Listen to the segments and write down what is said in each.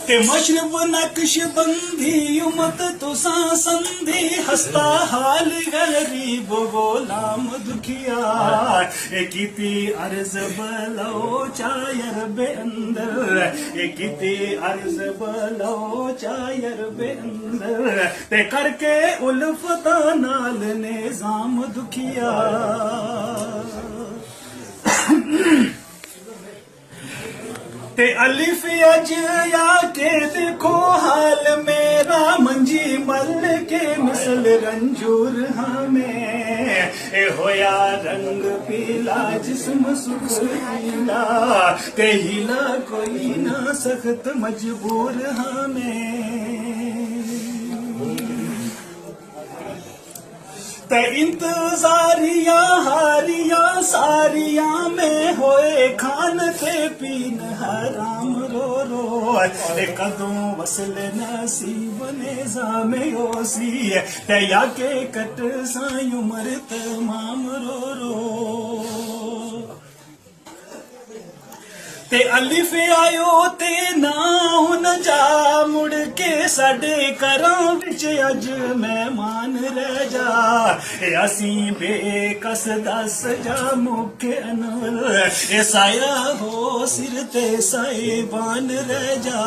ते मशरब नक्शबंदी उमत तुसा संधि हस्ता हाल गरीब गोलाम दुखिया कीती अर्ज बलो चायर बे अंदर कीती अर्ज बलो चायर बे अंदर ते करके उल्फता नाल निजाम दुखिया ते अलिफ अज या के देखो हाल मेरा मंजी मल के मिसल रंजूर हमें ए होया रंग पीला जिस्म सुख हीला ते हीला कोई ना सख्त मजबूर हमें ते इंतजारिया हारिया सारिया में होए खान ते पीन हराम रो रो कदों वसल नसीब निजाम योसी ते या के कट साई उमर तमाम रो रो ते अलिफ आयो ते ना हुन जा मुड़ के साडे घरां विच अज मेहमान रह जा असी बेकस दस जा मुखे अनवर ए साया हो सिर ते साहिबान रह जा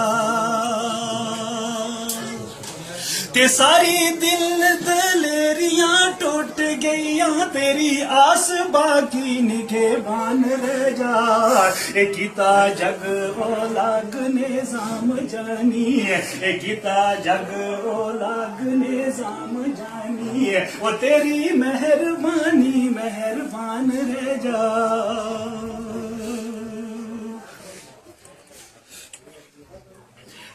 ते सारी दिल दलेरियां टूट गईयां तेरी आस बाकी निगेबान रह जा ए गीता जग ओ लाग निजाम जानी ए गीता जग ओ लाग निजाम जानी ओ तेरी मेहरबानी मेहरबान रह जा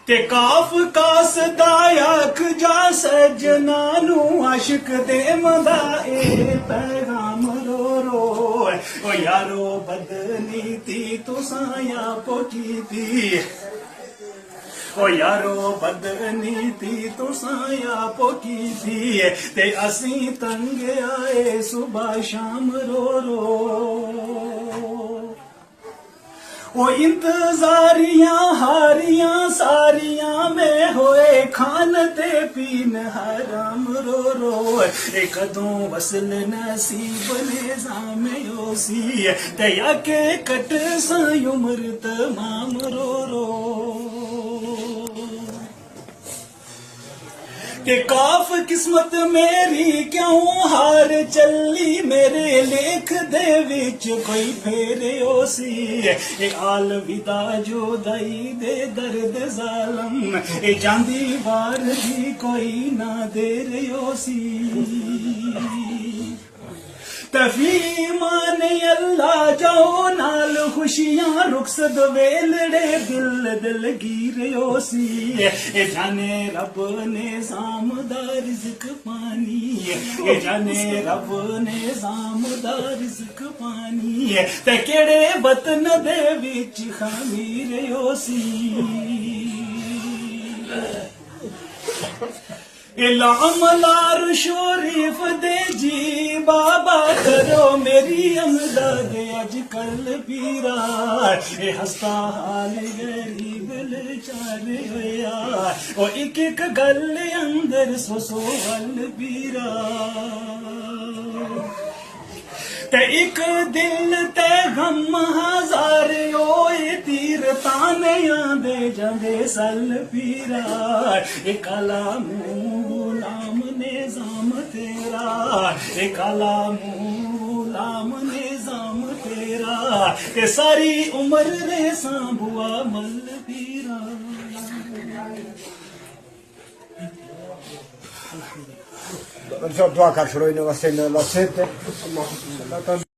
ते काफ कास दायक जा सजना नू आशिक दे मंदा ए पैगाम रो रो ओ यारो बदनीति तुसां या पोकीती ओ यारो बदनीति तुसां या पोकीती ते असी तंग आए सुबह शाम रो रो ओ इंतजारियां हारियां सारियां में होए खान ते पीन हराम रो रो कदों वसल नसीब निजाम योसी ते या के कट साई उमर तमाम रो रो के काफ किस्मत मेरी क्यों हार चली मेरे लेख दे विच कोई फेरे ओसी ए आल विदा जुदाई दे दर्द जालम ए जांदी वार दी कोई ना देर ओसी तफी माने अल्लाह जाओ नाल खुशियां रुखसत वेलड़े दिल दिल गिर ओसी ए जाने रब ने सामदा रिज़्क पानी ए जाने रब ने सामदा रिज़्क पानी ते केड़े वतन दे विच खमीर ओसी इलामलार शरीफ दे जी बाबा करो मेरी अमदाद अज कल पीरा ए हस्ता हाल गरीब लाचार होया ओ एक एक गल अंदर सो सो गल पीरा ते एक दिल ते गम हजार ओए तीर ताने आंदे जांदे सल पीरा ए काला मुंह गुलाम निजाम तेरा ए काला मुंह गुलाम निजाम तेरा ते सारी उम्र रे सांबुआ मल पीरा Doa कर छोड़ो इन्हें वैसे न लौटे